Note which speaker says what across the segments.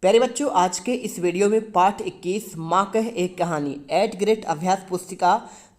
Speaker 1: प्यारे बच्चों, आज के इस वीडियो में पाठ 21 माँ कह एक कहानी 8th ग्रेड अभ्यास पुस्तिका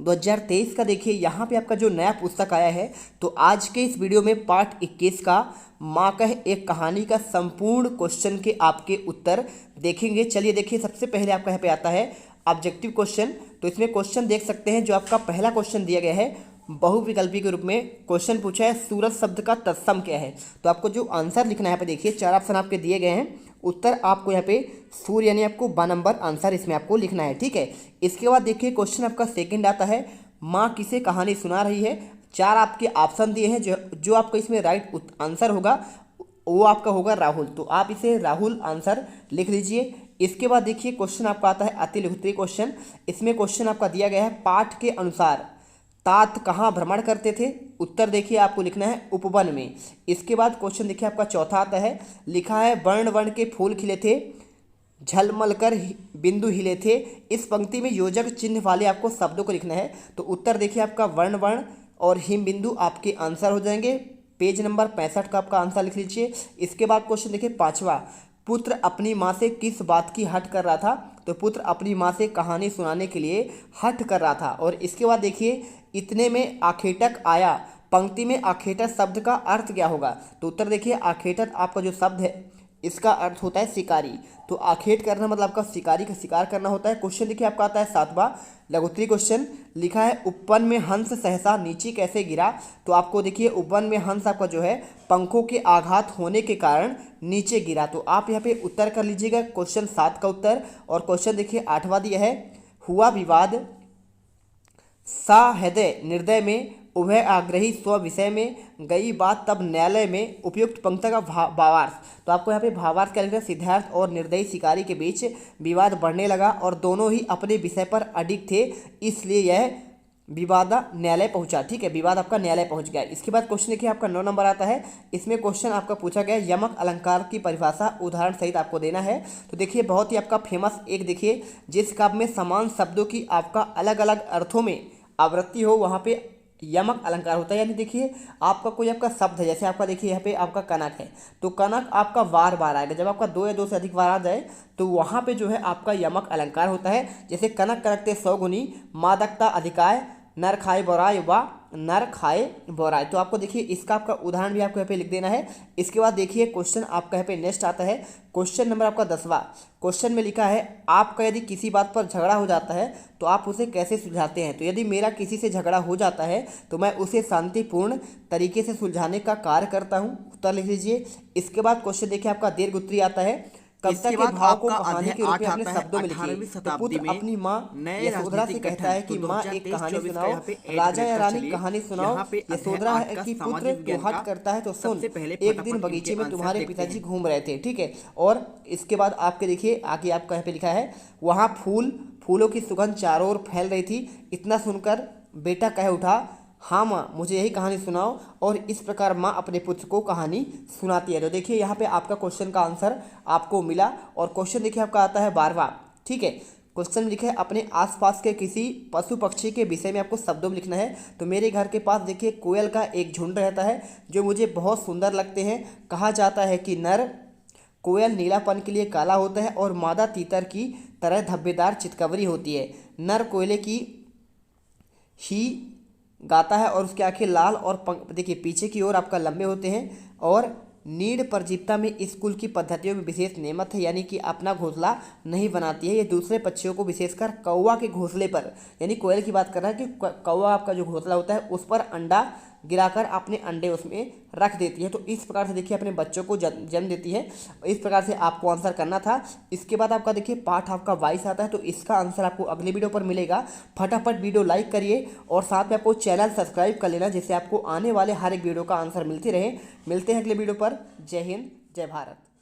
Speaker 1: 2023 का देखिए यहाँ पे आपका जो नया पुस्तक आया है। तो आज के इस वीडियो में पाठ 21 का माँ कह एक कहानी का संपूर्ण क्वेश्चन के आपके उत्तर देखेंगे। चलिए देखिए, सबसे पहले आपका यहाँ पे आता है ऑब्जेक्टिव क्वेश्चन। तो इसमें क्वेश्चन देख सकते हैं, जो आपका पहला क्वेश्चन दिया गया है बहुविकल्पी के रूप में क्वेश्चन पूछा है, सूरज शब्द का तत्सम क्या है। तो आपको जो आंसर लिखना है यहाँ पे देखिए, 4 ऑप्शन आपके दिए गए हैं। उत्तर आपको यहाँ पे सूर्य यानी आपको 2 नंबर आंसर इसमें आपको लिखना है, ठीक है। इसके बाद देखिए क्वेश्चन आपका सेकंड आता है, माँ किसे कहानी सुना रही है। 4 आपके ऑप्शन दिए हैं, जो आपका इसमें राइट आंसर होगा वो आपका होगा राहुल। तो आप इसे राहुल आंसर लिख लीजिए। इसके बाद देखिए क्वेश्चन आपका आता है अति उत्तरी क्वेश्चन। इसमें क्वेश्चन आपका दिया गया है, पाठ के अनुसार तात कहाँ भ्रमण करते थे। उत्तर देखिए आपको लिखना है उपवन में। इसके बाद क्वेश्चन देखिए आपका चौथा आता है, लिखा है वर्ण वर्ण के फूल खिले थे, झलमल कर बिंदु हिले थे। इस पंक्ति में योजक चिन्ह वाले आपको शब्दों को लिखना है। तो उत्तर देखिए आपका वर्ण वर्ण और हिम बिंदु आपके आंसर हो जाएंगे। पेज नंबर 65 का आपका आंसर लिख लीजिए। इसके बाद क्वेश्चन देखिए पांचवा, पुत्र अपनी माँ से किस बात की हट कर रहा था। तो पुत्र अपनी माँ से कहानी सुनाने के लिए हट कर रहा था। और इसके बाद देखिए, इतने में आखेटक आया, पंक्ति में आखेटक शब्द का अर्थ क्या होगा। तो उत्तर देखिए, आखेटक आपका जो शब्द है इसका अर्थ होता है शिकारी। तो आखेट करना मतलब आपका शिकारी का शिकार करना होता है। क्वेश्चन देखिए आपका आता है 7वां लघुत्तरी क्वेश्चन, लिखा है उपवन में हंस सहसा नीचे कैसे गिरा। तो आपको देखिए उपवन में हंस आपका जो है पंखों के आघात होने के कारण नीचे गिरा। तो आप यहाँ पे उत्तर कर लीजिएगा क्वेश्चन 7 का उत्तर। और क्वेश्चन देखिए 8वां दिया है, हुआ विवाद सहृदय निर्दय में, उभय आग्रही स्व विषय में, गई बात तब न्यायालय में। उपयुक्त पंक्ति का भावार्थ। तो आपको यहाँ पे भावार्थ क्या लिखना है, सिद्धार्थ और निर्दयी शिकारी के बीच विवाद बढ़ने लगा और दोनों ही अपने विषय पर अडिग थे, इसलिए यह विवाद न्यायालय पहुंचा। ठीक है, विवाद आपका न्यायालय पहुंच गया। इसके बाद क्वेश्चन देखिए आपका 9 नंबर आता है। इसमें क्वेश्चन आपका पूछा गया, यमक अलंकार की परिभाषा उदाहरण सहित आपको देना है। तो देखिए बहुत ही आपका फेमस एक देखिए, जिस काव्य में समान शब्दों की आपका अलग अलग अर्थों में आवृत्ति हो वहाँ पे यमक अलंकार होता है। यानी देखिए आपका कोई आपका शब्द है, जैसे आपका देखिए यहाँ पे आपका कनक है, तो कनक आपका बार बार आएगा। जब आपका 2 या 2 से अधिक बार आ जाए तो वहाँ पे जो है आपका यमक अलंकार होता है। जैसे कनक कनकते 100 गुनी, मादकता अधिकाय, नर खाए बोराय व नर खाए बोराय। तो आपको देखिए इसका आपका उदाहरण भी आपको यहाँ पे लिख देना है। इसके बाद देखिए क्वेश्चन आपका यहाँ पे नेक्स्ट आता है, क्वेश्चन नंबर आपका 10वां। क्वेश्चन में लिखा है, आपका यदि किसी बात पर झगड़ा हो जाता है तो आप उसे कैसे सुलझाते हैं। तो यदि मेरा किसी से झगड़ा हो जाता है तो मैं उसे शांतिपूर्ण तरीके से सुलझाने का कार्य करता हूँ। उत्तर लिख लीजिए। इसके बाद क्वेश्चन देखिए आपका दीर्घ उत्तरी आता है, कविता के भाव को कहानी के रूप में अपने शब्दों में लिखिए। तो पुत्र अपनी माँ यशोधरा से कहता है कि माँ एक कहानी सुनाओ, राजा या रानी कहानी सुनाओ। यशोधरा है कि पुत्र तो हट करता है, तो सुन, एक दिन बगीचे में तुम्हारे पिताजी घूम रहे थे। ठीक है, और इसके बाद आपके देखिए आगे आपका यहाँ पे लिखा है, वहाँ फूलों की सुगंध चारों ओर फैल रही थी। इतना सुनकर बेटा कह उठा, हाँ माँ मुझे यही कहानी सुनाओ। और इस प्रकार माँ अपने पुत्र को कहानी सुनाती है। तो देखिए यहाँ पे आपका क्वेश्चन का आंसर आपको मिला। और क्वेश्चन देखिए आपका आता है 12वां। ठीक है, क्वेश्चन लिखे है, अपने आसपास के किसी पशु पक्षी के विषय में आपको शब्दों में लिखना है। तो मेरे घर के पास देखिए कोयल का एक झुंड रहता है जो मुझे बहुत सुंदर लगते हैं। कहा जाता है कि नर कोयल नीलापन के लिए काला होता है और मादा तीतर की तरह धब्बेदार चितकबरी होती है। नर कोयले की ही गाता है और उसकी आंखें लाल और देखिए पीछे की ओर आपका लंबे होते हैं। और नीड परजीविता में इस कुल की पद्धतियों में विशेष नेमत है, यानी कि अपना घोंसला नहीं बनाती है। ये दूसरे पक्षियों को विशेषकर कौवा के घोंसले पर, यानी कोयल की बात कर रहा है कि कौवा आपका जो घोंसला होता है उस पर अंडा गिराकर अपने अंडे उसमें रख देती है। तो इस प्रकार से देखिए अपने बच्चों को जन्म देती है। इस प्रकार से आपको आंसर करना था। इसके बाद आपका देखिए पाठ आपका 22 आता है। तो इसका आंसर आपको अगले वीडियो पर मिलेगा। फटाफट वीडियो लाइक करिए और साथ में आपको चैनल सब्सक्राइब कर लेना, जिससे आपको आने वाले हर एक वीडियो का आंसर मिलते रहे। मिलते हैं अगले वीडियो पर। जय हिंद, जय भारत।